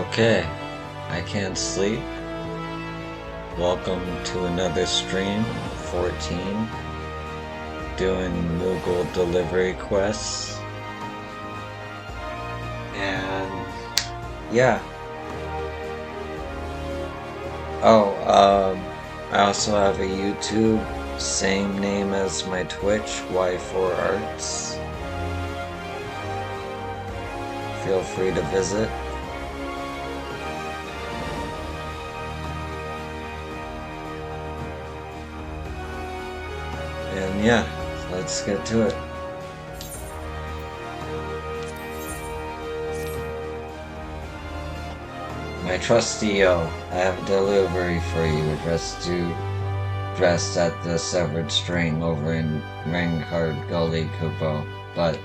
Okay, I can't sleep. Welcome to another stream, 14, doing moogle delivery quests. And yeah. I also have a YouTube, same name as my Twitch, Y4Arts. Feel free to visit. And yeah, let's get to it. My trusty O, I have a delivery for you addressed at the Severed String over in Rancard Gully, Kupo. But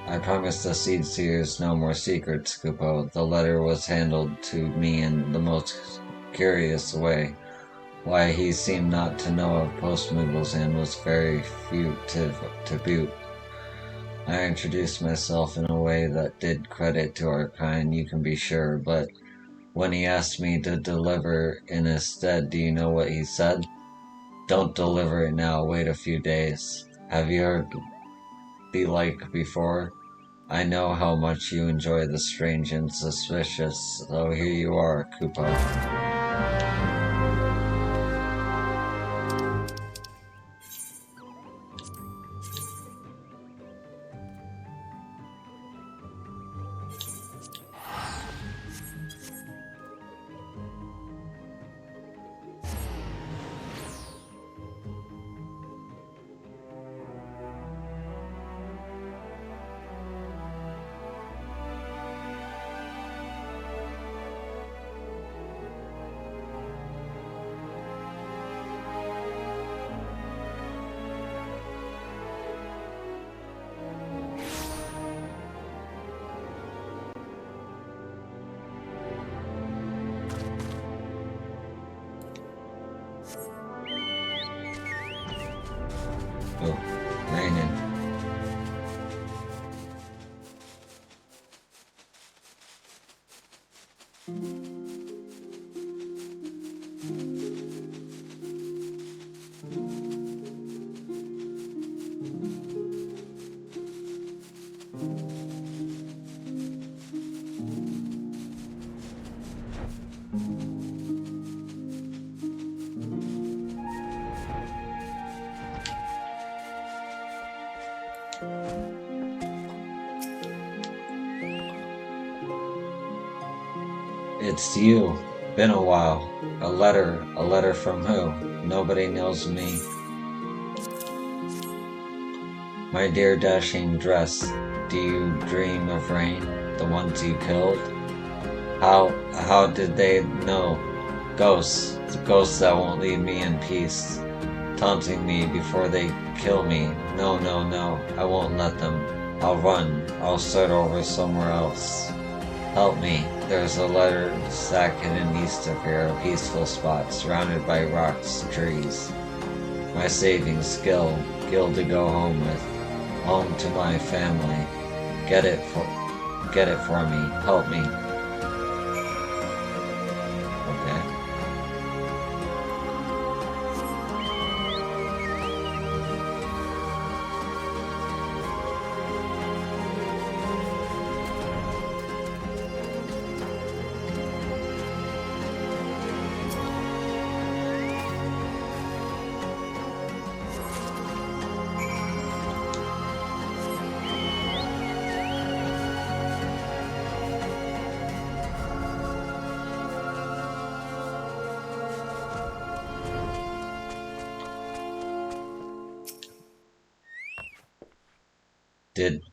I promise the Seed Seers no more secrets, Kupo. The letter was handled to me in the most curious way. Why he seemed not to know of post-moogles and was very fugitive to boot. I introduced myself in a way that did credit to our kind, you can be sure, but when he asked me to deliver in his stead, do you know what he said? Don't deliver it now, wait a few days. Have you heard the like before? I know how much you enjoy the strange and suspicious, so here you are, Kupo. Oh, raining. It's you. Been a while. A letter from who? Nobody knows me. My dear dashing dress, do you dream of rain? The ones you killed? How did they know? Ghosts that won't leave me in peace. Taunting me before they kill me. No, I won't let them. I'll run. I'll start over somewhere else. Help me. There's a letter sack hidden east of here, a peaceful spot, surrounded by rocks, trees. My saving skill to go home with. Home to my family. Get it for me. Help me. Okay.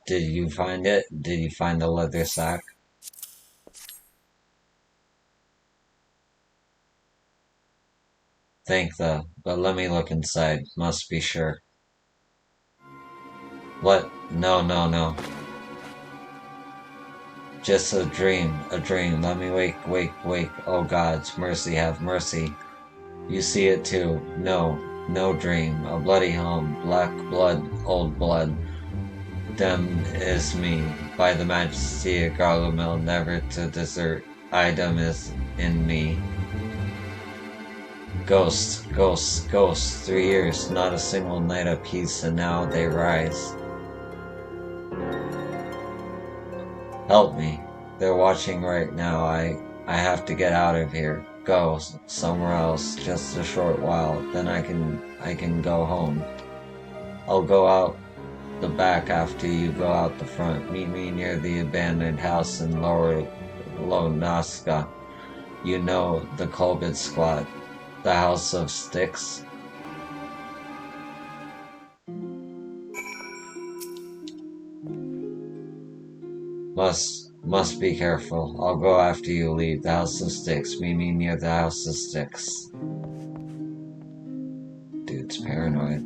Did you find it? Did you find the leather sack? But let me look inside. Must be sure. What? No. Just a dream. Let me wake. Oh gods, mercy, have mercy. You see it too. No dream. A bloody home. Black blood, old blood. Them is me, by the majesty of Garlemel, never to desert. item is in me. Ghosts, ghosts, ghosts, 3 years, not a single night of peace, and now they rise. Help me. They're watching right now. I have to get out of here. Go somewhere else, just a short while, then I can go home. I'll go out the back after you go out the front. Meet me near the abandoned house in Lower Lonaska. You know, the Colbert squat. The House of Sticks. Must be careful. I'll go after you leave. The House of Sticks. Meet me near the House of Sticks. Dude's paranoid.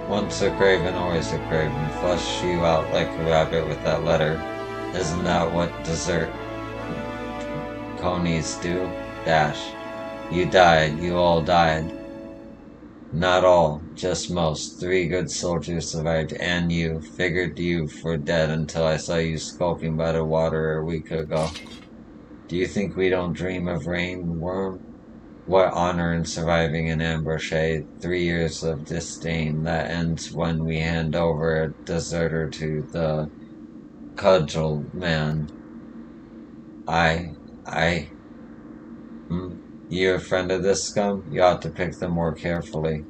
Once a craven, always a craven. Flush you out like a rabbit with that letter. Isn't that what desert conies do? Dash. You died. You all died. Not all, just most. 3 good soldiers survived, and you. Figured you for dead until I saw you skulking by the water a week ago. Do you think we don't dream of rain, worm? What honor in surviving an ambush, eh? 3 years of disdain that ends when we hand over a deserter to the cudgel man. You a friend of this scum? You ought to pick them more carefully.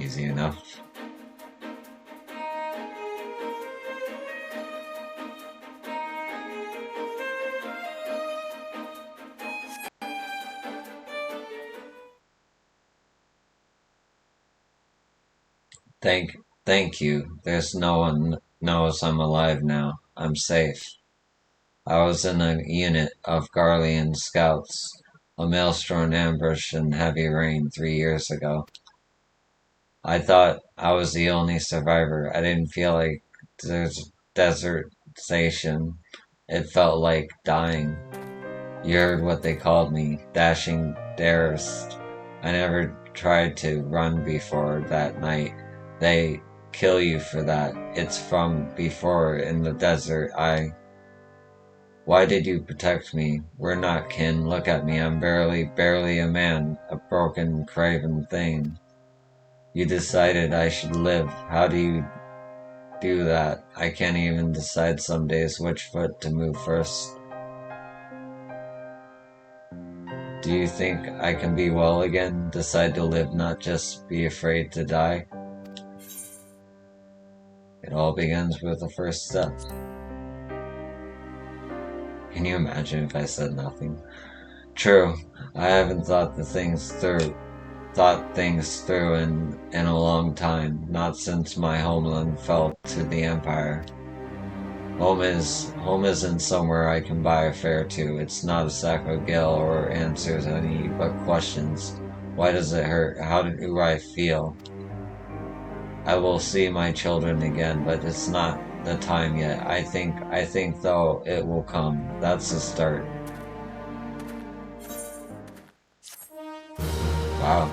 Easy enough. Thank you. There's no one knows I'm alive now. I'm safe. I was in a unit of Garlean scouts, a maelstrom ambush in heavy rain 3 years ago. I thought I was the only survivor. I didn't feel like desertation. It felt like dying. You heard what they called me, dashing darest. I never tried to run before that night. They kill you for that. It's from before in the desert. Why did you protect me? We're not kin. Look at me. I'm barely a man. A broken, craven thing. You decided I should live. How do do that. I can't even decide some days which foot to move first. Do you think I can be well again? Decide to live, not just be afraid to die? It all begins with the first step. Can you imagine if I said nothing? True, I haven't thought things through in a long time, not since my homeland fell to the Empire. Home isn't somewhere I can buy a fare to. It's not a sack of gale or answers any but questions. Why does it hurt? How do I feel? I will see my children again, but it's not the time yet. I think though it will come. That's the start. Wow.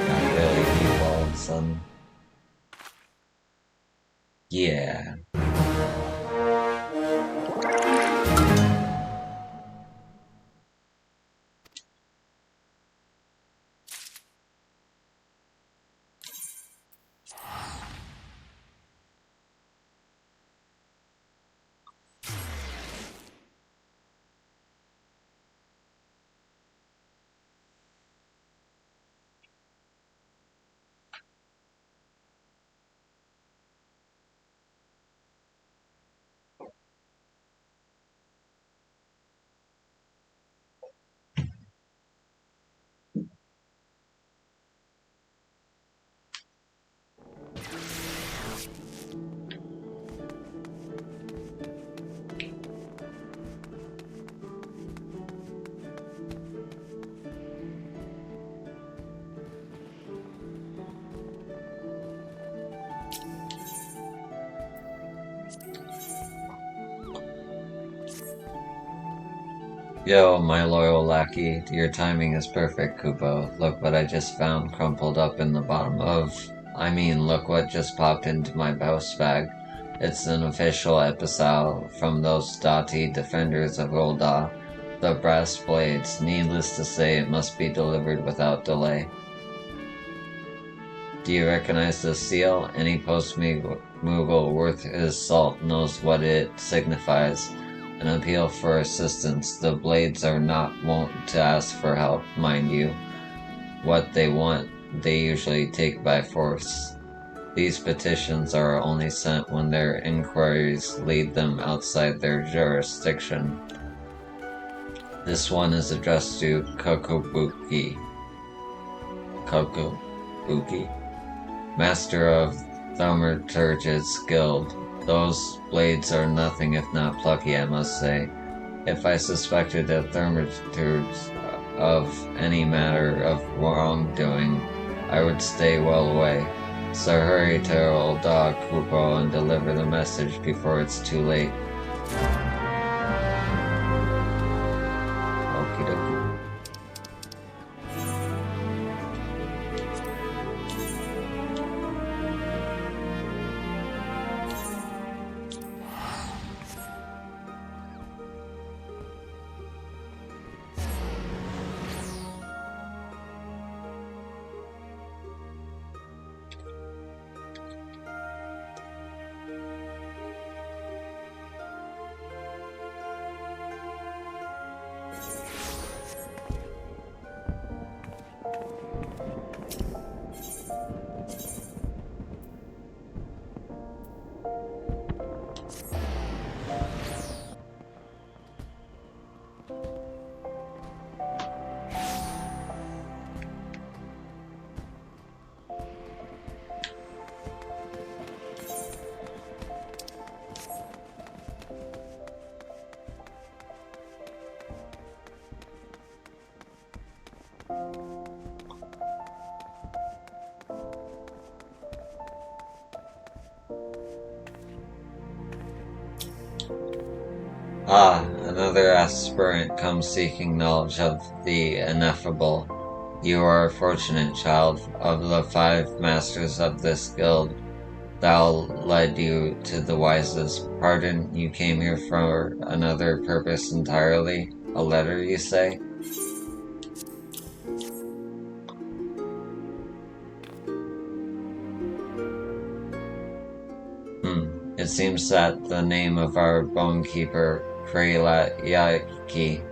Got really deep all of a sudden. Yeah. Yo, my loyal lackey, your timing is perfect, Kupo. Look what I just found crumpled up in the bottom of... look what just popped into my mouse bag. It's an official episode from those doughty defenders of Rolda. The brass blades. Needless to say, it must be delivered without delay. Do you recognize this seal? Any post-moogle worth his salt knows what it signifies. An appeal for assistance. The blades are not wont to ask for help, mind you. What they want, they usually take by force. These petitions are only sent when their inquiries lead them outside their jurisdiction. This one is addressed to Kokobuki, Master of Thaumaturge's Guild. Those blades are nothing if not plucky, I must say. If I suspected a thaumaturge of any matter of wrongdoing, I would stay well away. So hurry to old dog Kupo and deliver the message before it's too late. Okie dokie. Ah, another aspirant comes seeking knowledge of the ineffable. You are a fortunate child. Of the 5 masters of this guild, thou led you to the wisest. Pardon, you came here for another purpose entirely? A letter, you say? It seems that the name of our bonekeeper, Priyaki,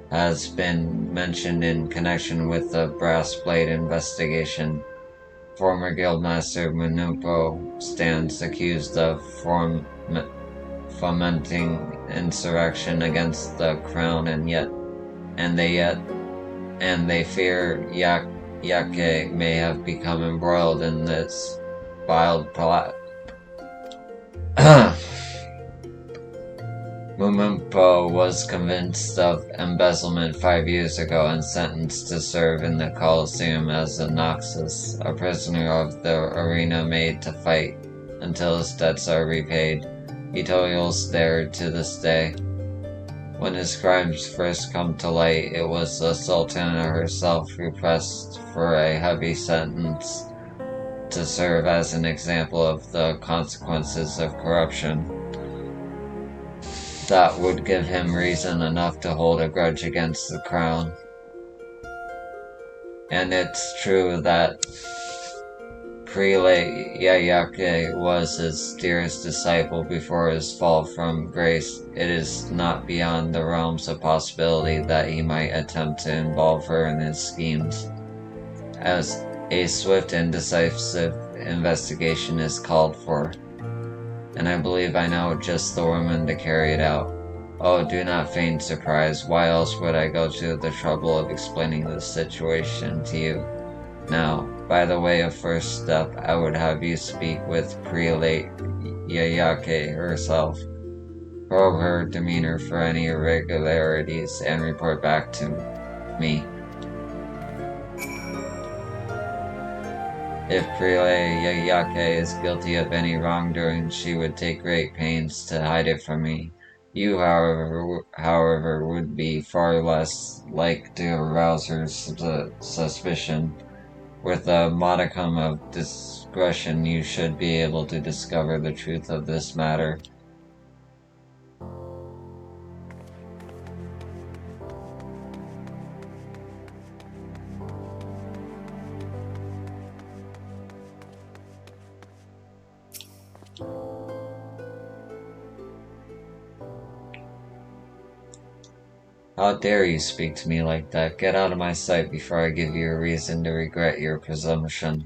has been mentioned in connection with the Brass Blade investigation. Former Guildmaster Munumpo stands accused of fomenting insurrection against the crown, and they fear Yake may have become embroiled in this vile plot. Mumumpo was convinced of embezzlement 5 years ago and sentenced to serve in the Colosseum as a Noxus, a prisoner of the arena made to fight until his debts are repaid. He toils there to this day. When his crimes first come to light, it was the Sultana herself who pressed for a heavy sentence to serve as an example of the consequences of corruption. That would give him reason enough to hold a grudge against the crown. And it's true that Prelate Yayake was his dearest disciple before his fall from grace. It is not beyond the realms of possibility that he might attempt to involve her in his schemes, as a swift and decisive investigation is called for. And I believe I know just the woman to carry it out. Oh, do not feign surprise. Why else would I go to the trouble of explaining this situation to you? Now, by the way of first step, I would have you speak with Prelate Yayake herself. Probe her demeanor for any irregularities and report back to me. If Prelate Yayake is guilty of any wrongdoing, she would take great pains to hide it from me. You, however, would be far less like to arouse her suspicion. With a modicum of discretion, you should be able to discover the truth of this matter. How dare you speak to me like that? Get out of my sight before I give you a reason to regret your presumption.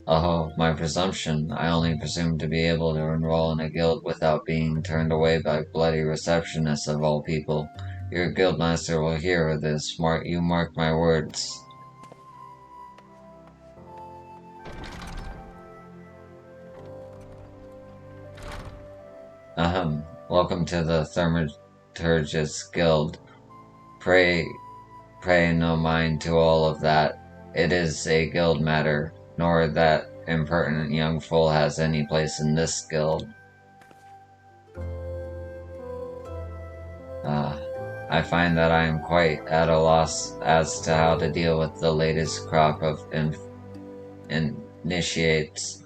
Oh, my presumption. I only presume to be able to enroll in a guild without being turned away by bloody receptionists of all people. Your guildmaster will hear of this. You mark my words. Ahem. Welcome to the Thaumaturgus Guild. Pray no mind to all of that. It is a guild matter, nor that impertinent young fool has any place in this guild. I find that I am quite at a loss as to how to deal with the latest crop of initiates.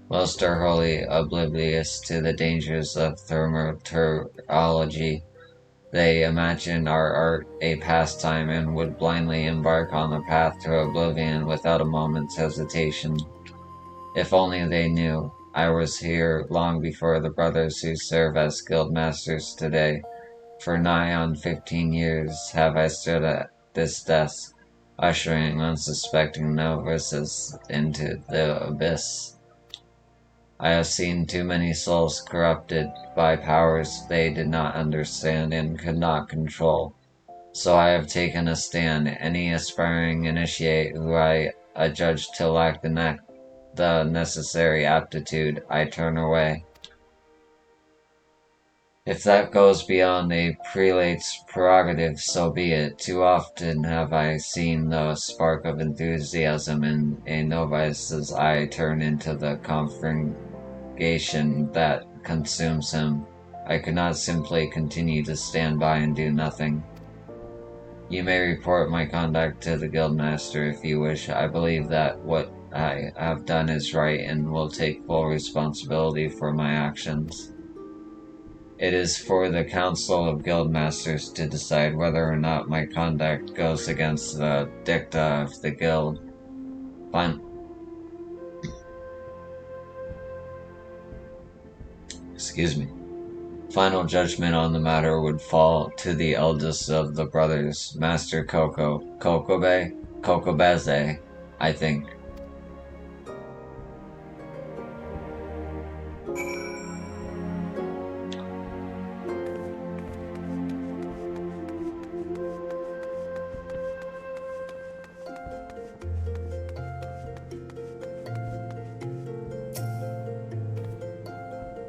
Most are wholly oblivious to the dangers of thaumaturgy. They imagine our art a pastime and would blindly embark on the path to oblivion without a moment's hesitation. If only they knew. I was here long before the brothers who serve as guild masters today. For nigh on 15 years have I stood at this desk, ushering unsuspecting novices into the abyss. I have seen too many souls corrupted by powers they did not understand and could not control. So I have taken a stand. Any aspiring initiate who I adjudge to lack the necessary aptitude, I turn away. If that goes beyond a prelate's prerogative, so be it. Too often have I seen the spark of enthusiasm in a novice's eye turn into the conflagration that consumes him. I could not simply continue to stand by and do nothing. You may report my conduct to the guildmaster if you wish. I believe that what I have done is right and will take full responsibility for my actions. It is for the Council of Guildmasters to decide whether or not my conduct goes against the dicta of the guild. Fine. excuse me. Final judgment on the matter would fall to the eldest of the brothers, Master Kokobeze, I think.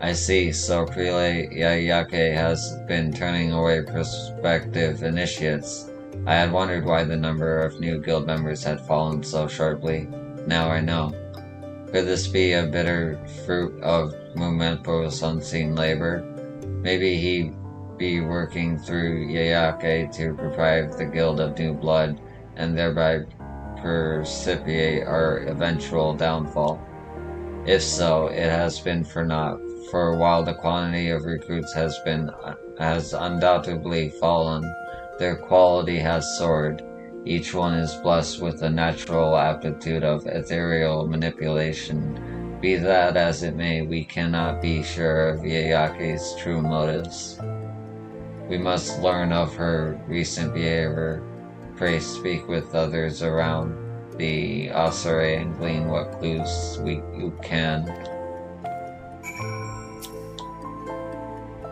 I see, so Prelate Yayake has been turning away prospective initiates. I had wondered why the number of new guild members had fallen so sharply. Now I know. Could this be a bitter fruit of Mumenpo's unseen labor? Maybe he be working through Yayake to deprive the guild of new blood, and thereby precipitate our eventual downfall. If so, it has been for naught, for while the quantity of recruits has undoubtedly fallen, their quality has soared. Each one is blessed with a natural aptitude of ethereal manipulation. Be that as it may, we cannot be sure of Yayake's true motives. We must learn of her recent behavior. Pray speak with others around the ossuary and glean what clues you can.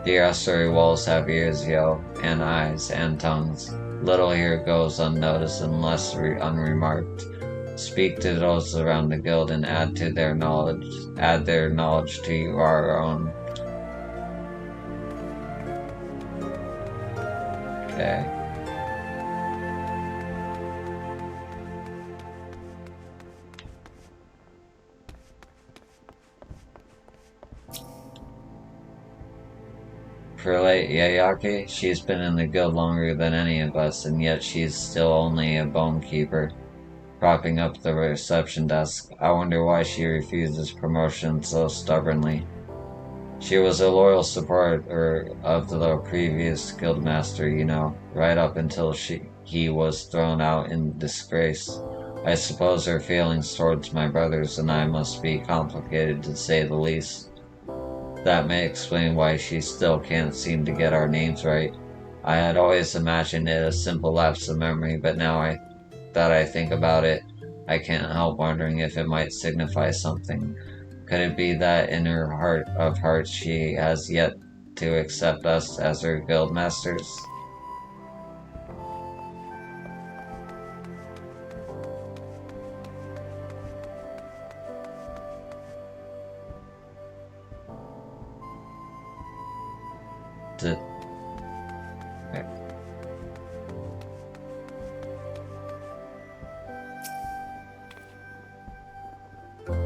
The ossuary walls have ears, yo, and eyes, and tongues. Little here goes unnoticed unless unremarked. Speak to those around the guild and add their knowledge to our own. Okay. Prelate Yayake, she's been in the guild longer than any of us, and yet she's still only a bonekeeper, propping up the reception desk. I wonder why she refuses promotion so stubbornly. She was a loyal supporter of the previous guildmaster, you know, right up until he was thrown out in disgrace. I suppose her feelings towards my brothers and I must be complicated to say the least. That may explain why she still can't seem to get our names right. I had always imagined it a simple lapse of memory, but now that I think about it, I can't help wondering if it might signify something. Could it be that in her heart of hearts she has yet to accept us as her guild masters?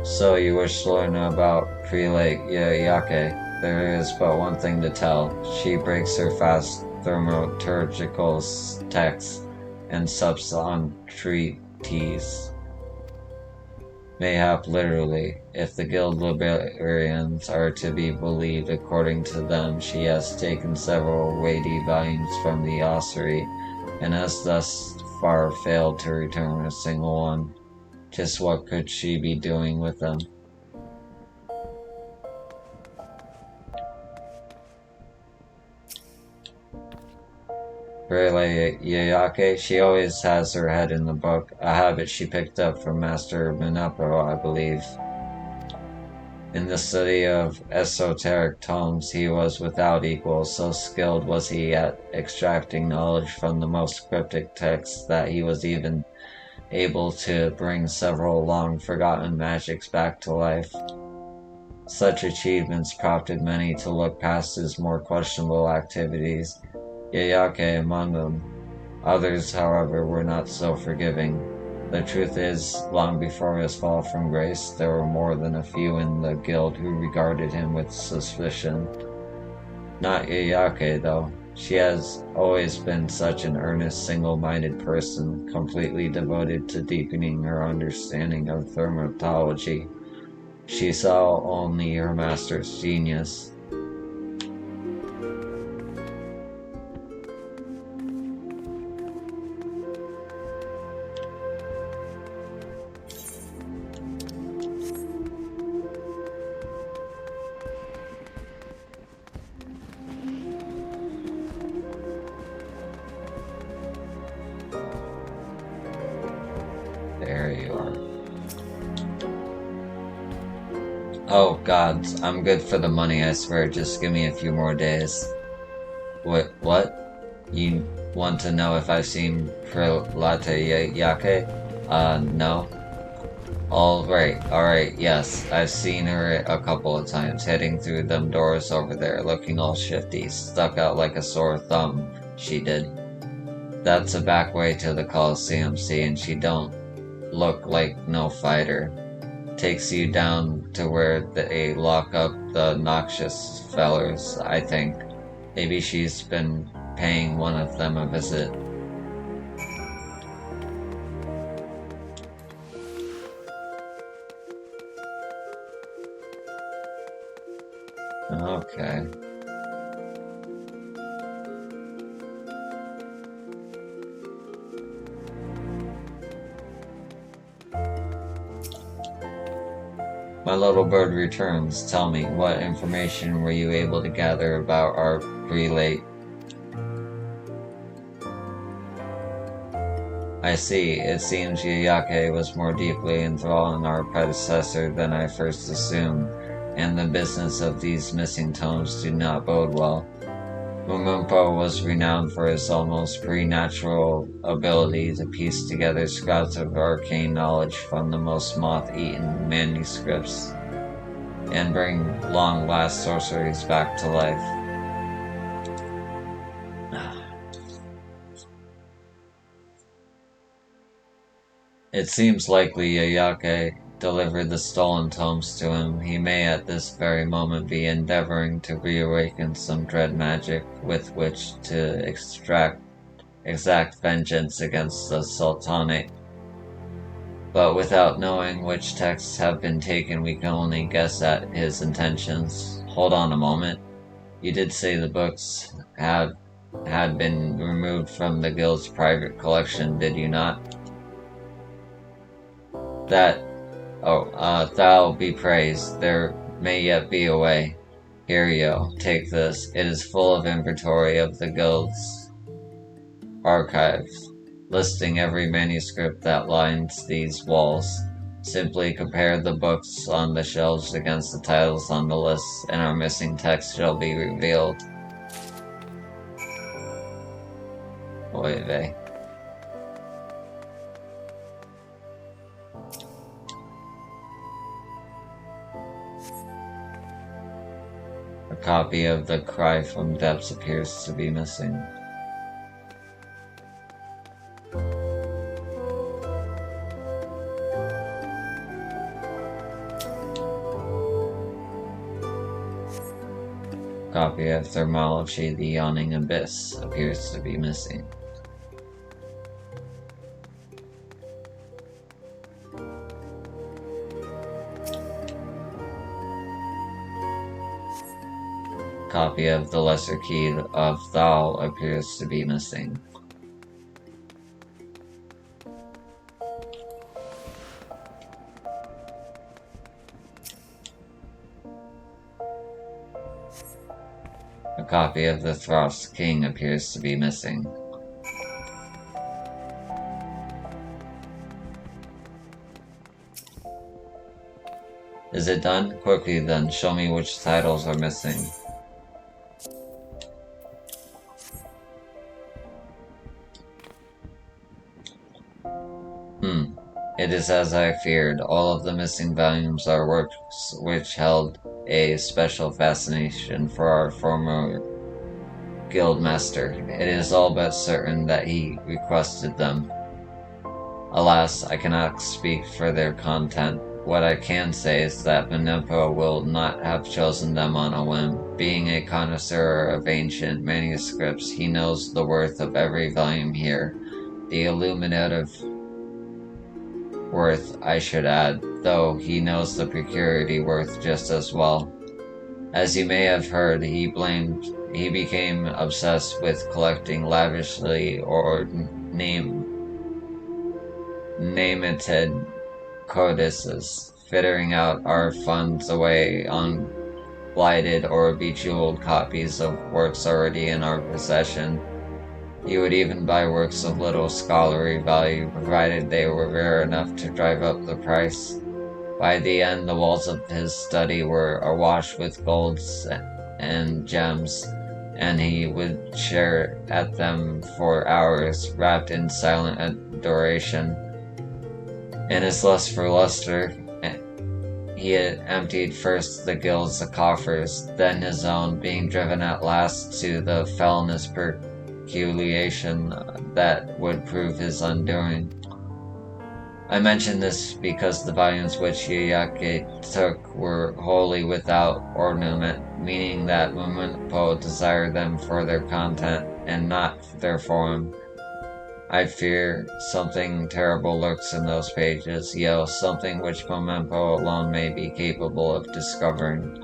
So you wish to learn about Prelate Yayake. There is but one thing to tell. She breaks her fast thaumaturgical texts and sups on treaties. Mayhap literally. If the guild librarians are to be believed, according to them, she has taken several weighty volumes from the ossuary, and has thus far failed to return a single one. Just what could she be doing with them? Prelate Yayake, she always has her head in the book, a habit she picked up from Master Minapo, I believe. In the study of esoteric tomes, he was without equal, so skilled was he at extracting knowledge from the most cryptic texts that he was even able to bring several long-forgotten magics back to life. Such achievements prompted many to look past his more questionable activities, Yayake among them. Others, however, were not so forgiving. The truth is, long before his fall from grace, there were more than a few in the guild who regarded him with suspicion. Not Yayake, though. She has always been such an earnest, single-minded person, completely devoted to deepening her understanding of thaumaturgy. She saw only her master's genius. Oh god, I'm good for the money, I swear, just give me a few more days. What? You want to know if I've seen Prelate Yake? No. Alright, yes, I've seen her a couple of times, heading through them doors over there, looking all shifty, stuck out like a sore thumb, she did. That's a back way to the Coliseum, see, and she don't look like no fighter. Takes you down to where they lock up the noxious fellers, I think. Maybe she's been paying one of them a visit. Okay. My little bird returns. Tell me, what information were you able to gather about our prelate? I see. It seems Yayake was more deeply enthralled in our predecessor than I first assumed, and the business of these missing tomes do not bode well. Mumumpo was renowned for his almost preternatural ability to piece together scraps of arcane knowledge from the most moth-eaten manuscripts and bring long-last sorceries back to life. It seems likely Yayake delivered the stolen tomes to him. He may at this very moment be endeavoring to reawaken some dread magic with which to exact vengeance against the Sultanate. But without knowing which texts have been taken, we can only guess at his intentions. Hold on a moment. You did say the books had been removed from the guild's private collection, did you not? Thou be praised. There may yet be a way. Here you go. Take this. It is full of inventory of the guild's archives, listing every manuscript that lines these walls. Simply compare the books on the shelves against the titles on the list, and our missing text shall be revealed. Oy vey. A copy of The Cry from Depths appears to be missing. Copy of Thermology, The Yawning Abyss appears to be missing. Copy of The Lesser Key of Thal appears to be missing. A copy of The Frost King appears to be missing. Is it done? Quickly then, show me which titles are missing. It is as I feared. All of the missing volumes are works which held a special fascination for our former guildmaster. It is all but certain that he requested them. Alas, I cannot speak for their content. What I can say is that Benepo will not have chosen them on a whim. Being a connoisseur of ancient manuscripts, he knows the worth of every volume here. The illuminative worth, I should add, though he knows the precurity worth just as well. As you may have heard, he became obsessed with collecting lavishly or name-it codices, fitting out our funds away on blighted or bejeweled copies of works already in our possession. He would even buy works of little scholarly value, provided they were rare enough to drive up the price. By the end, the walls of his study were awash with golds and gems, and he would stare at them for hours, wrapped in silent adoration. In his lust for luster, he had emptied first the guild's coffers, then his own, being driven at last to the felonious peculation that would prove his undoing. I mention this because the volumes which Yayake took were wholly without ornament, meaning that Mumempo desired them for their content and not their form. I fear something terrible lurks in those pages, something which Mumempo alone may be capable of discovering.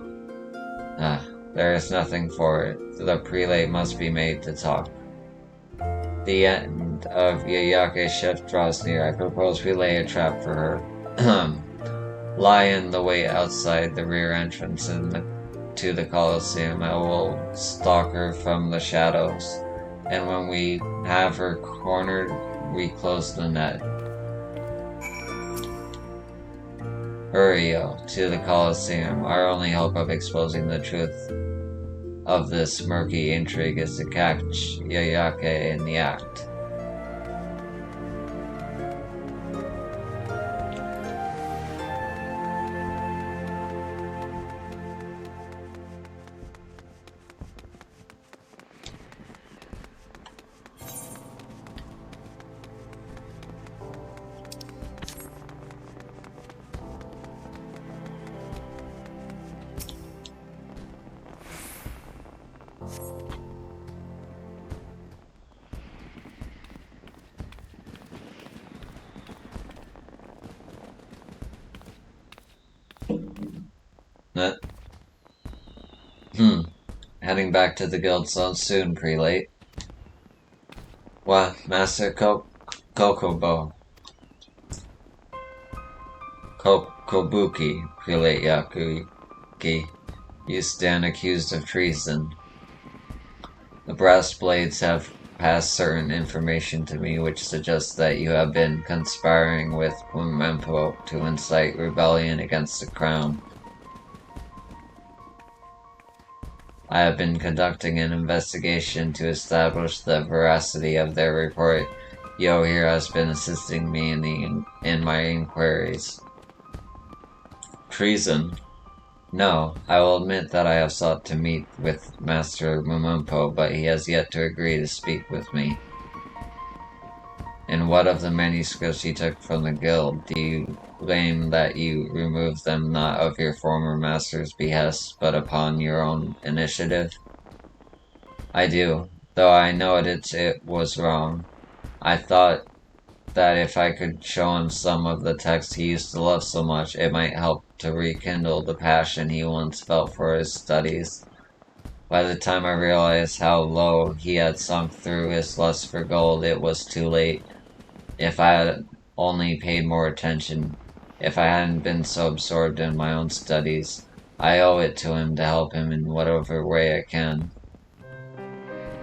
There is nothing for it. The prelate must be made to talk. The end of Yayake's shift draws near. I propose we lay a trap for her. Lie in the wait outside the rear entrance to the Colosseum. I will stalk her from the shadows, and when we have her cornered, we close the net. Hurry, to the Colosseum. Our only hope of exposing the truth of this murky intrigue is to catch Yayake in the act. Heading back to the guild so soon, prelate. What, Master Kokobo? Kobuki, prelate Yakuki. You stand accused of treason. The brass blades have passed certain information to me which suggests that you have been conspiring with Mumempo to incite rebellion against the crown. I have been conducting an investigation to establish the veracity of their report. Yo here has been assisting me in my inquiries. Treason? No, I will admit that I have sought to meet with Master Mumempo, but he has yet to agree to speak with me. And what of the manuscripts you took from the guild? Do you claim that you removed them not of your former master's behest, but upon your own initiative? I do, though I know it was wrong. I thought that if I could show him some of the texts he used to love so much, it might help to rekindle the passion he once felt for his studies. By the time I realized how low he had sunk through his lust for gold, it was too late. If I had only paid more attention, if I hadn't been so absorbed in my own studies, I owe it to him to help him in whatever way I can.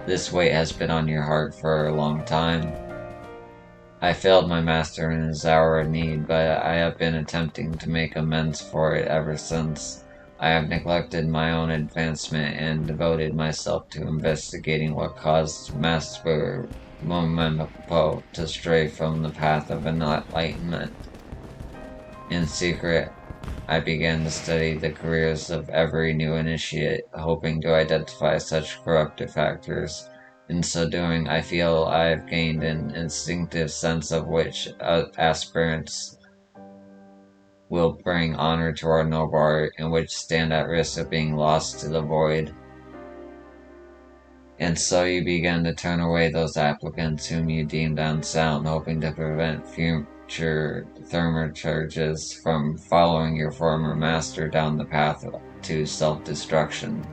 This weight has been on your heart for a long time. I failed my master in his hour of need, but I have been attempting to make amends for it ever since. I have neglected my own advancement and devoted myself to investigating what caused Master Mumempo to stray from the path of enlightenment. In secret, I began to study the careers of every new initiate, hoping to identify such corruptive factors. In so doing, I feel I have gained an instinctive sense of which aspirants will bring honor to our noble art, and which stand at risk of being lost to the void. And so you began to turn away those applicants whom you deemed unsound, hoping to prevent future thaumaturges from following your former master down the path to self-destruction.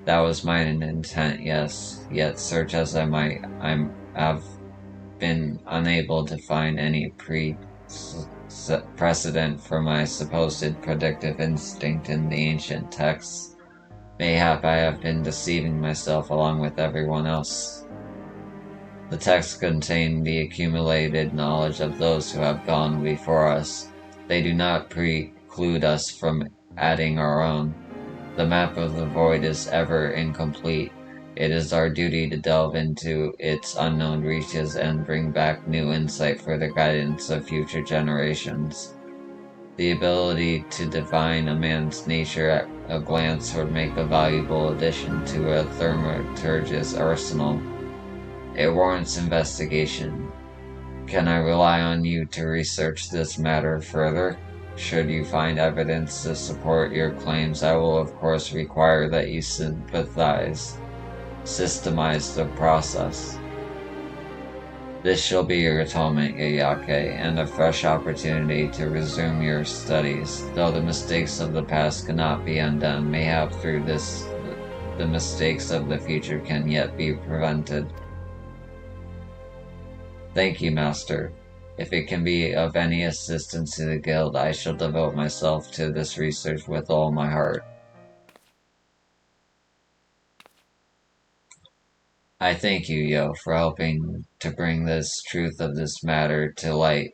That was my intent, yes, yet search as I might, I have been unable to find any precedent for my supposed predictive instinct in the ancient texts. Mayhap I have been deceiving myself along with everyone else. The texts contain the accumulated knowledge of those who have gone before us. They do not preclude us from adding our own. The map of the void is ever incomplete. It is our duty to delve into its unknown reaches and bring back new insight for the guidance of future generations. The ability to divine a man's nature at a glance would make a valuable addition to a thaumaturge's arsenal. It warrants investigation. Can I rely on you to research this matter further? Should you find evidence to support your claims, I will of course require that you systemize the process. This shall be your atonement, Yayake, and a fresh opportunity to resume your studies. Though the mistakes of the past cannot be undone, mayhap through this the mistakes of the future can yet be prevented. Thank you, Master. If it can be of any assistance to the Guild, I shall devote myself to this research with all my heart. I thank you, Yo, for helping to bring this truth of this matter to light.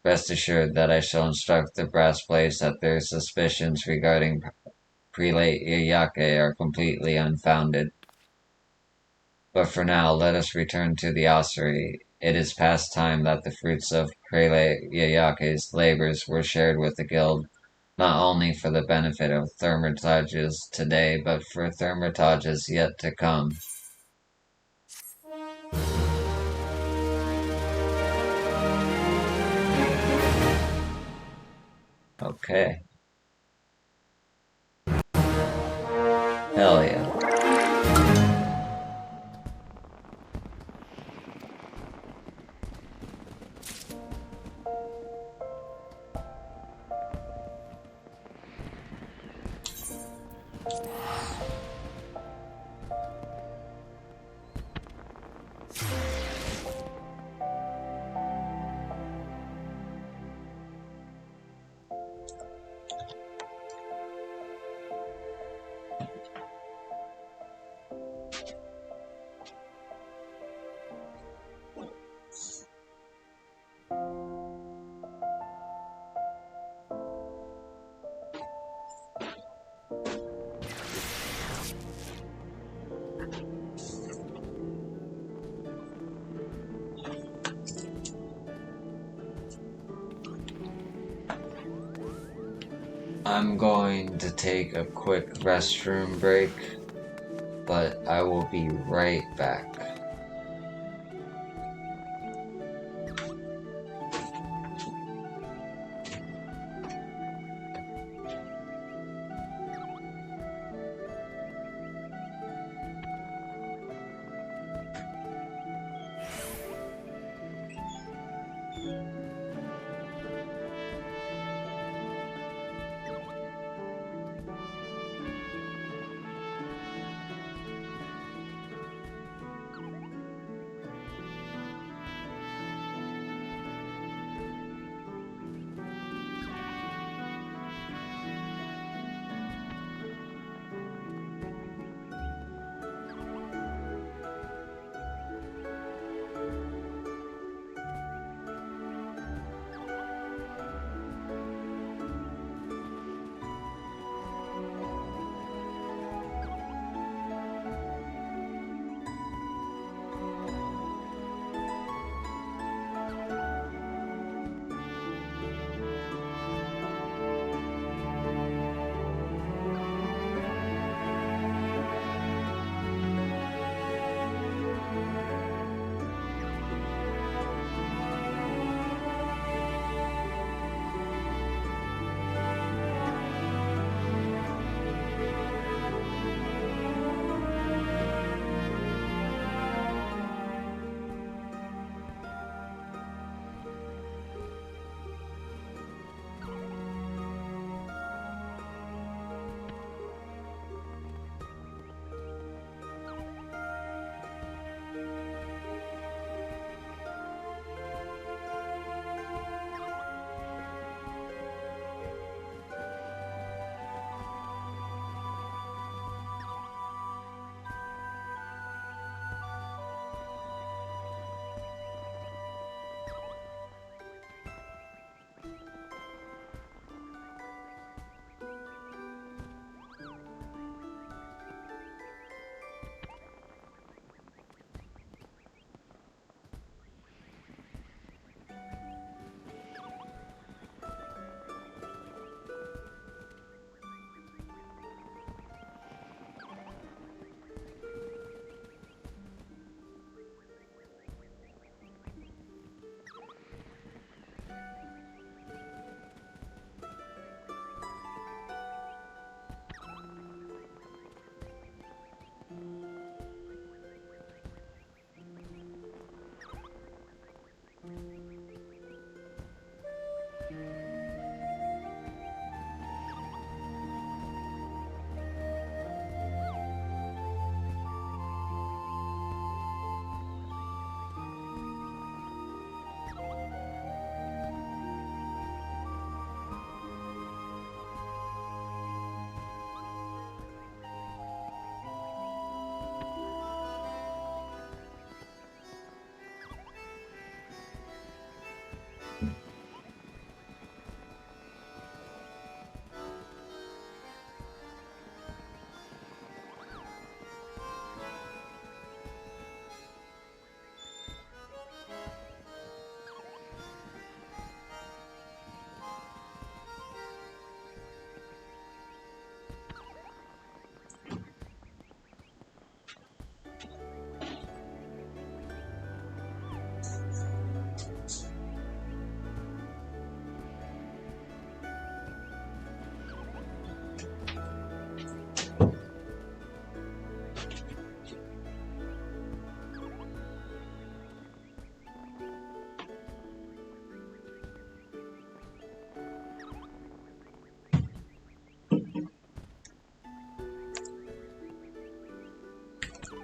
Rest assured that I shall instruct the brass blades that their suspicions regarding Prelate Iyake are completely unfounded. But for now, let us return to the ossuary. It is past time that the fruits of Prelate Yayake's labors were shared with the guild, not only for the benefit of Thermitages today, but for Thermitages yet to come. Okay. Hell yeah. I'm going to take a quick restroom break, but I will be right back.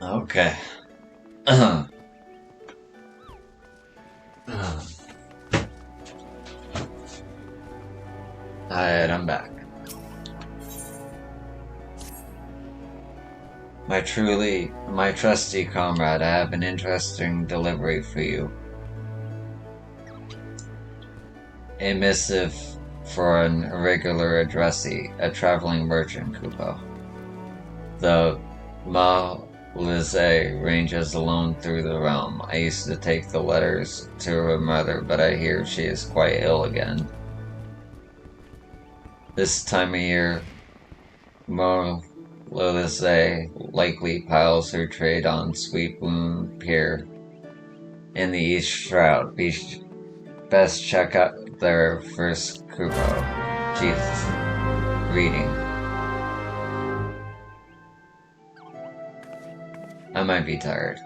Okay. Alright, I'm back. My trusty comrade, I have an interesting delivery for you. A missive for an irregular addressee, a traveling merchant, Kupo. The Malize ranges alone through the realm. I used to take the letters to her mother, but I hear she is quite ill again. This time of year, Malize likely piles her trade on Sweet Moon Pier in the East Shroud. Best check out there first, Kupo. Jesus. Reading. I might be tired.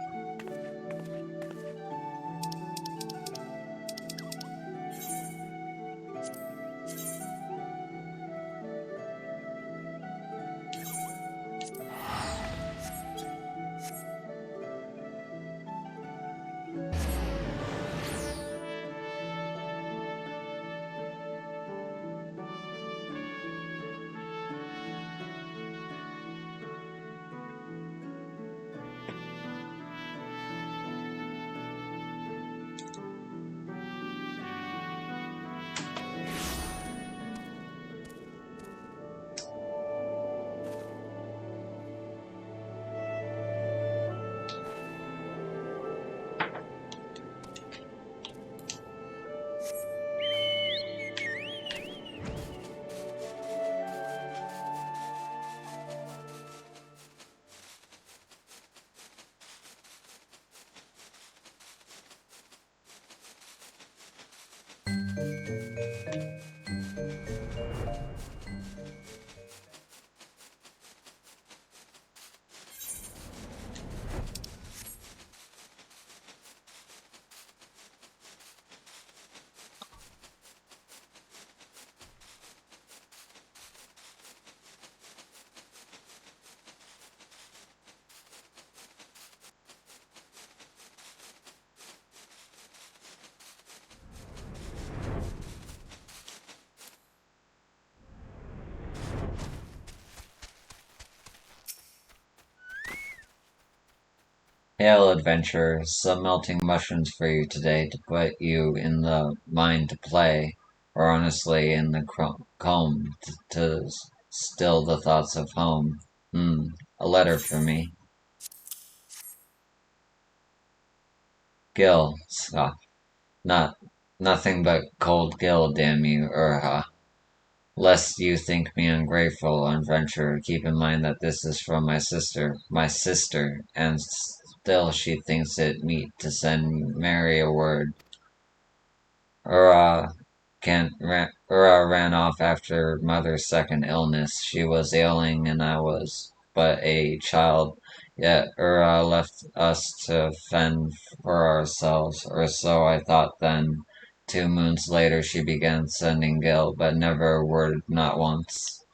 Hail, adventurer! Some melting mushrooms for you today to put you in the mind to play, or honestly in the comb to still the thoughts of home. A letter for me. Gil, not nothing but cold Gil, damn you, Urha. Lest you think me ungrateful, adventurer, keep in mind that this is from my sister, and still she thinks it meet to send Mary a word. Ura Ura ran off after mother's second illness. She was ailing and I was but a child, yet Ura left us to fend for ourselves, or so I thought then. 2 moons later she began sending Gil, but never a word, not once.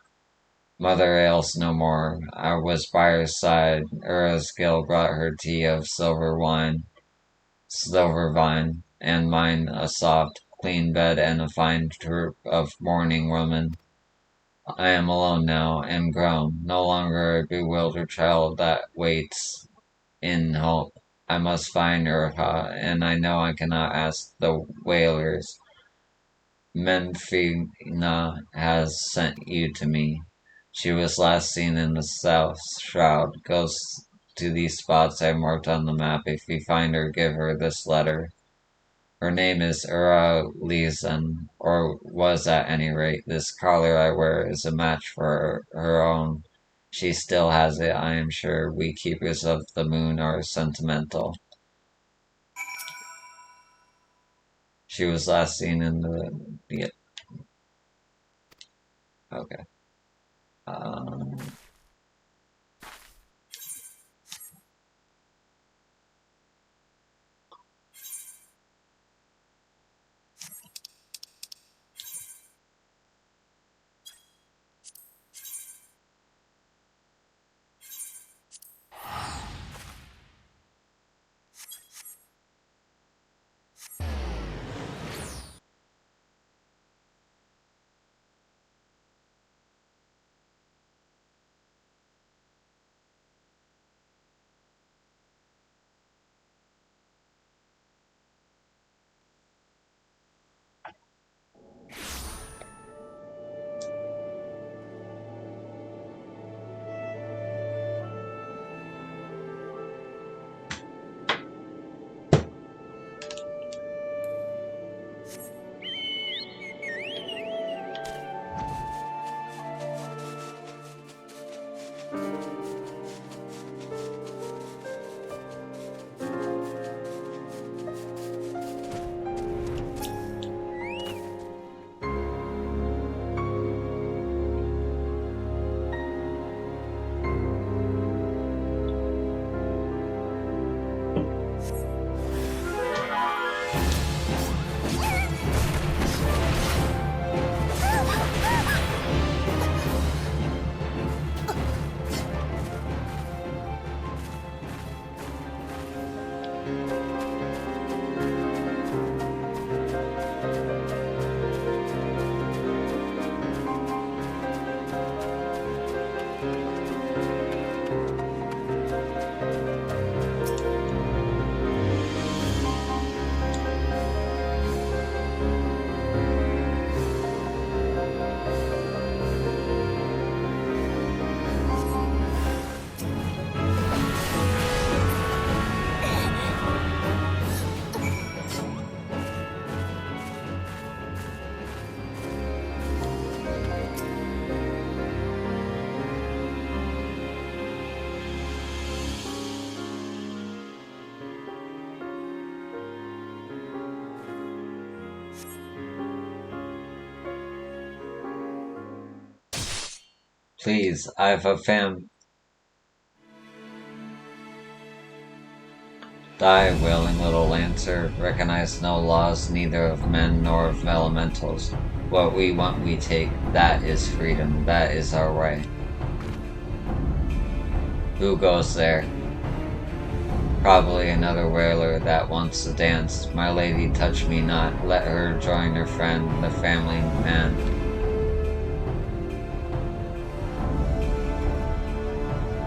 Mother ails no more. I was by her side. Ura's Gil brought her tea of silver vine, and mine a soft, clean bed and a fine troop of mourning women. I am alone now, am grown, no longer a bewildered child that waits in hope. I must find Urha, and I know I cannot ask the whalers. Menfina has sent you to me. She was last seen in the South Shroud. Goes to these spots I marked on the map. If you find her, give her this letter. Her name is Ura Leeson, or was at any rate. This collar I wear is a match for her own. She still has it, I am sure. We keepers of the moon are sentimental. She was last seen in the... Yeah, okay. Um, Please, I've a Die, wailing little lancer, recognize no laws neither of men nor of elementals. What we want we take, that is freedom, that is our way. Who goes there? Probably another whaler that wants to dance. My lady touch me not, let her join her friend, the family man.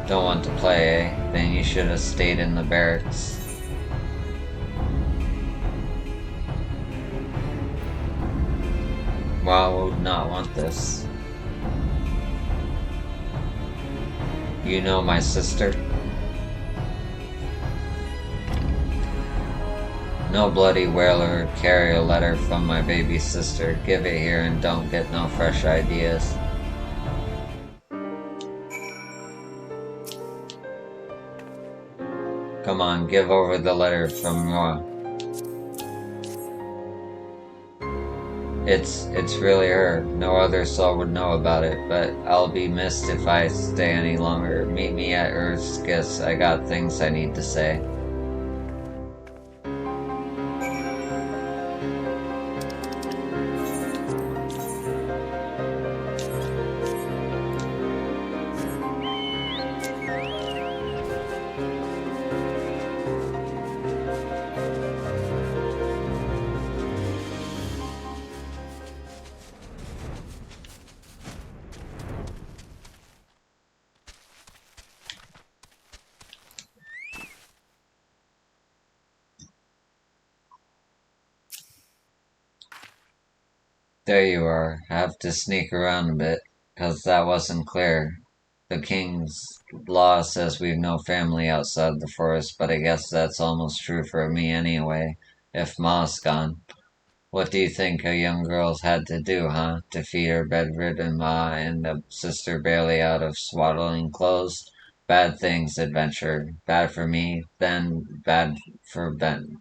Don't want to play, eh? Then you should have stayed in the barracks. Why would not want this? You know my sister? No bloody whaler carry a letter from my baby sister. Give it here and don't get no fresh ideas. Come on, give over the letter from Noah. It's really her. No other soul would know about it, but I'll be missed if I stay any longer. Meet me at Earth's Kiss. I got things I need to say. There you are. Have to sneak around a bit, 'cause that wasn't clear. The king's law says we've no family outside the forest, but I guess that's almost true for me anyway, if Ma's gone. What do you think a young girl's had to do, huh? To feed her bedridden Ma and a sister barely out of swaddling clothes? Bad things, adventure. Bad for me, then bad for them.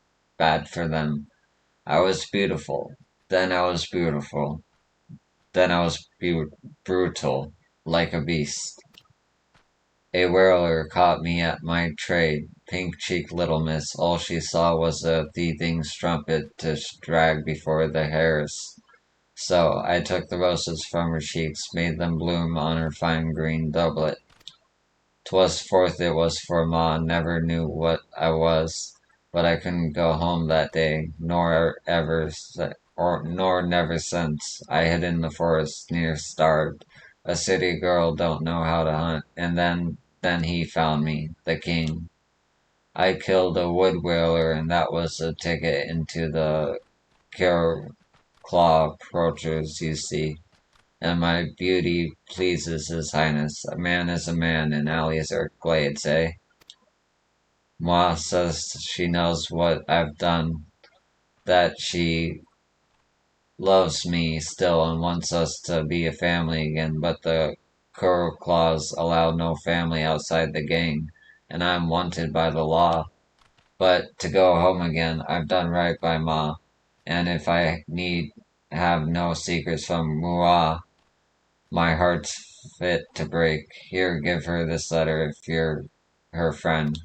I was beautiful. Then I was beautiful. Then I was brutal, like a beast. A whirler caught me at my trade. Pink-cheeked little miss, all she saw was a thieving strumpet to drag before the hares. So I took the roses from her cheeks, made them bloom on her fine green doublet. 'Twas forth it was for Ma never knew what I was, but I couldn't go home that day, nor never since. I hid in the forest, near starved. A city girl don't know how to hunt, and then he found me, the king. I killed a wood whaler, and that was a ticket into the claw approaches, you see. And my beauty pleases his highness. A man is a man in alleys or glades, eh? Ma says she knows what I've done, that she loves me still and wants us to be a family again, but the Kuro clause allow no family outside the gang, and I'm wanted by the law. But to go home again, I've done right by Ma, and if I need have no secrets from Mua, my heart's fit to break. Here, give her this letter if you're her friend.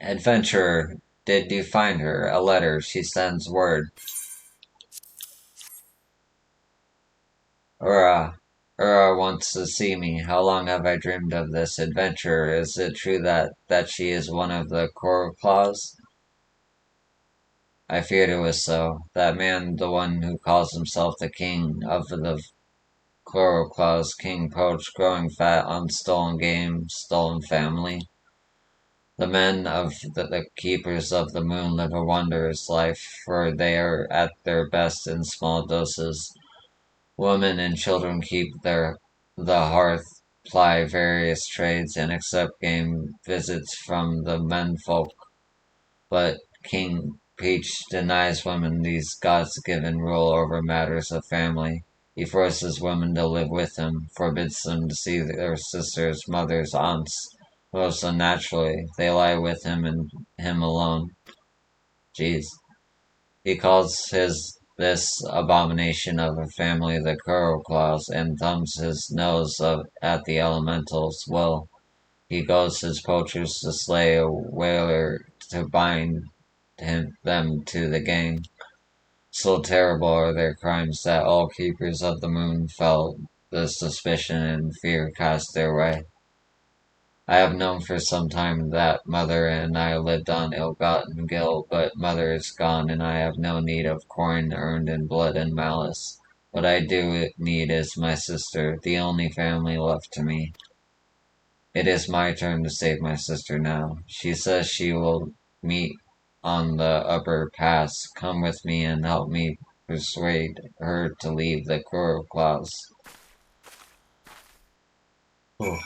Adventurer, did you find her? A letter, she sends word. Ura wants to see me. How long have I dreamed of this adventure? Is it true that she is one of the coral claws? I feared it was so. That man, the one who calls himself the king of the coral claws, king poached, growing fat on stolen game, stolen family. The men of the keepers of the moon live a wondrous life, for they are at their best in small doses. Women and children keep the hearth, ply various trades, and accept game visits from the menfolk. But King Peach denies women these gods-given rule over matters of family. He forces women to live with him, forbids them to see their sisters, mothers, aunts. Most unnaturally, they lie with him and him alone. Jeez. He calls this abomination of a family the Claws and thumbs his nose at the elemental's will. He goes his poachers to slay a whaler to bind them to the gang. So terrible are their crimes that all keepers of the moon felt the suspicion and fear cast their way. I have known for some time that Mother and I lived on ill-gotten gil, but Mother is gone and I have no need of coin earned in blood and malice. What I do need is my sister, the only family left to me. It is my turn to save my sister now. She says she will meet on the upper pass. Come with me and help me persuade her to leave the coral claws. Ooh.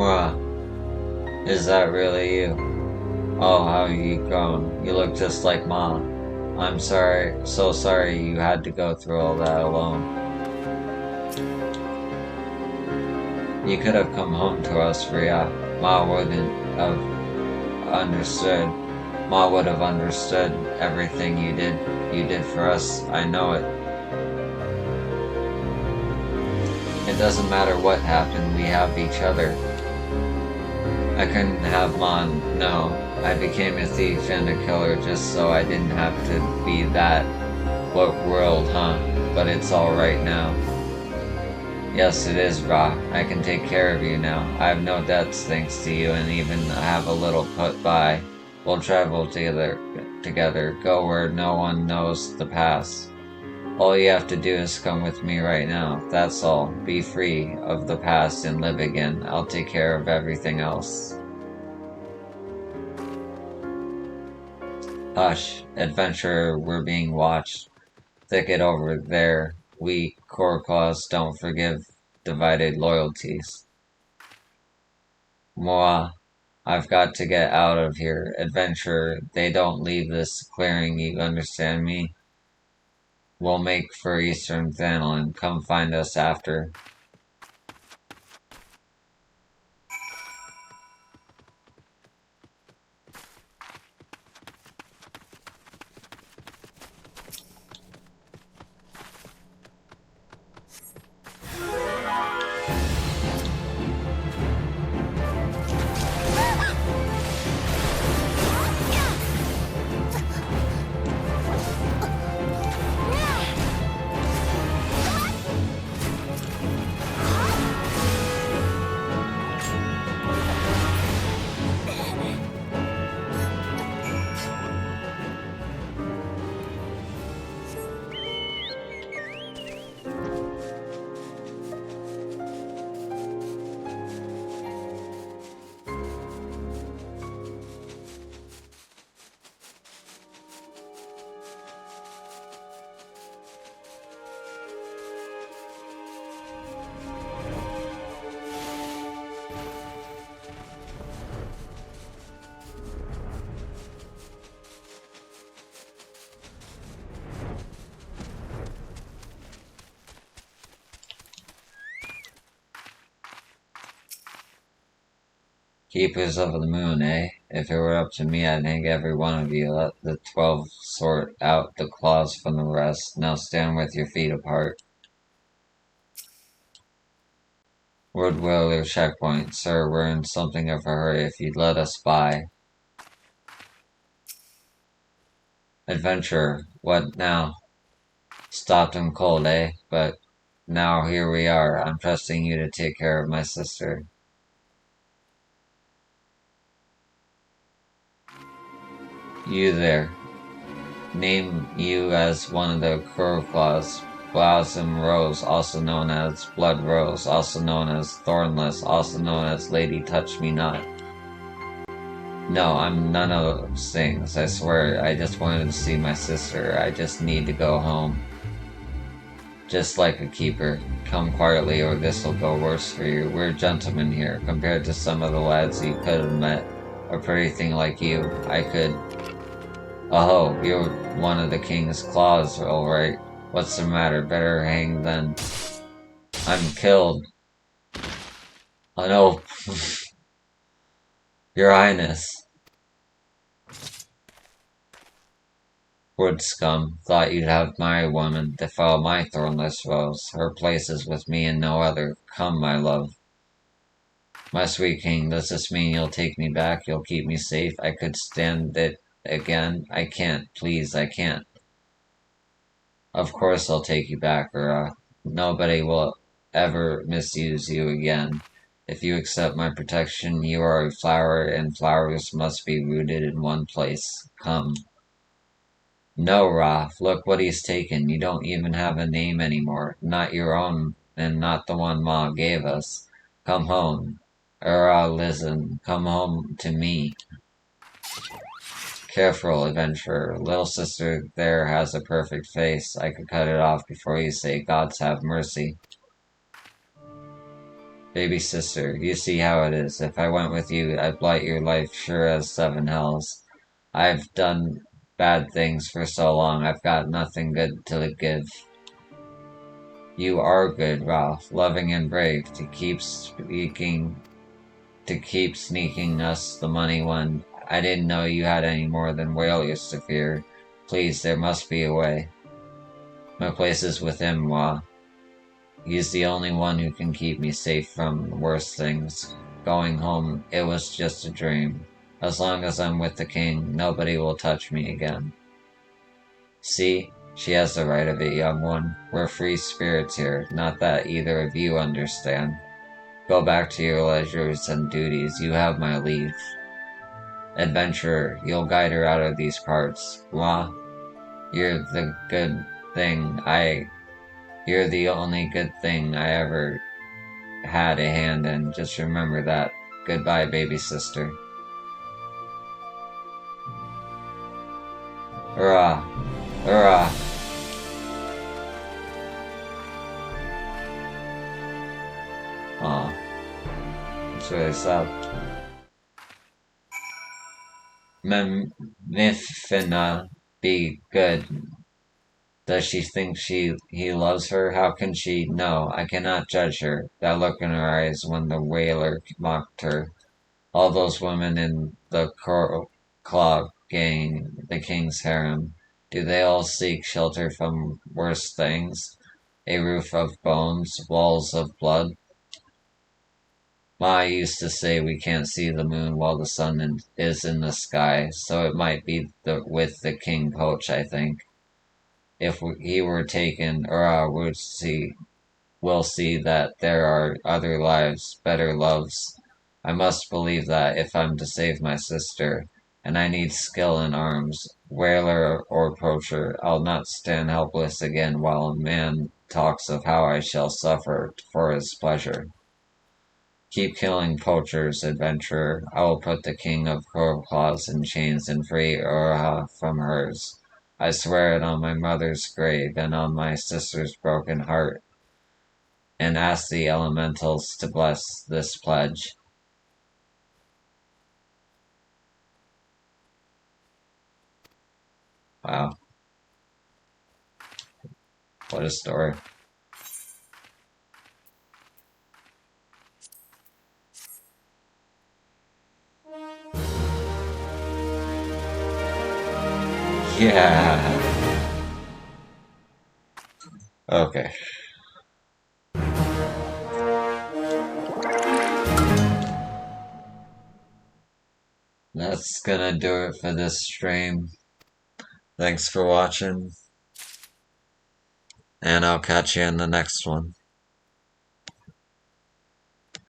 Mwah. Is that really you? Oh, how you grown. You look just like Mom. I'm sorry, so sorry you had to go through all that alone. You could have come home to us, Rhea. Ma wouldn't have understood. Ma would have understood everything you did for us. I know it. It doesn't matter what happened, we have each other. I couldn't have Mon, no. I became a thief and a killer just so I didn't have to be that. What world, huh? But it's alright now. Yes, it is, Ra. I can take care of you now. I have no debts thanks to you and even have a little put by. We'll travel together, go where no one knows the past. All you have to do is come with me right now. That's all. Be free of the past and live again. I'll take care of everything else. Hush, adventurer, we're being watched. Thicket over there. We, Corclaws, don't forgive divided loyalties. Moa, I've got to get out of here. Adventurer, they don't leave this clearing, you understand me? We'll make for Eastern Thanalan. Come find us after. Keepers of the moon, eh? If it were up to me, I'd hang every one of you. Let the 12 sort out the claws from the rest. Now stand with your feet apart. Woodwiller checkpoint. Sir, we're in something of a hurry if you'd let us by. Adventurer, what now? Stopped him cold, eh? But now here we are. I'm trusting you to take care of my sister. You there. Name you as one of the Crow-Claws. Blossom Rose, also known as Blood Rose, also known as Thornless, also known as Lady Touch Me Not. No, I'm none of those things, I swear. I just wanted to see my sister. I just need to go home. Just like a keeper. Come quietly or this'll go worse for you. We're gentlemen here, compared to some of the lads you could have met. A pretty thing like you, I could... Oh, you're one of the king's claws, all right. What's the matter? Better hang then. I'm killed. Oh no. Your Highness. Wood scum. Thought you'd have my woman defile my thornless rose. Her place is with me and no other. Come, my love. My sweet king, does this mean you'll take me back? You'll keep me safe? I could stand it again. I can't. Please, I can't. Of course I'll take you back, or nobody will ever misuse you again. If you accept my protection, you are a flower, and flowers must be rooted in one place. Come. No, Raph, look what he's taken. You don't even have a name anymore. Not your own, and not the one Ma gave us. Come home. Listen, come home to me. Careful, adventurer. Little sister there has a perfect face. I could cut it off before you say, Gods have mercy. Baby sister, you see how it is. If I went with you, I'd blight your life sure as 7 hells. I've done bad things for so long, I've got nothing good to give. You are good, Ralph, loving and brave, to keep sneaking us the money when I didn't know you had any more than whalers to fear. Please, there must be a way. My place is with him, Wah. He's the only one who can keep me safe from worse things. Going home, it was just a dream. As long as I'm with the king, nobody will touch me again. See? She has the right of it, young one. We're free spirits here, not that either of you understand. Go back to your leisures and duties, you have my leave. Adventurer, you'll guide her out of these parts. Wah, you're the good thing you're the only good thing I ever had a hand in. Just remember that. Goodbye, baby sister. Hurrah! Hurrah! Aw. That's really sad. Mifina, be good. Does she think he loves her? How can she? No, I cannot judge her. That look in her eyes when the whaler mocked her. All those women in the Claw gang, the king's harem, do they all seek shelter from worse things? A roof of bones, walls of blood? Ma used to say we can't see the moon while the sun is in the sky, so it might be with the king poach, I think. If he were taken, we'll see that there are other lives, better loves. I must believe that if I'm to save my sister, and I need skill in arms, whaler or poacher, I'll not stand helpless again while a man talks of how I shall suffer for his pleasure. Keep killing poachers, adventurer. I will put the king of Claws in chains and free Uraha from hers. I swear it on my mother's grave and on my sister's broken heart, and ask the elementals to bless this pledge. Wow. What a story. Yeah. Okay. That's gonna do it for this stream. Thanks for watching, and I'll catch you in the next one.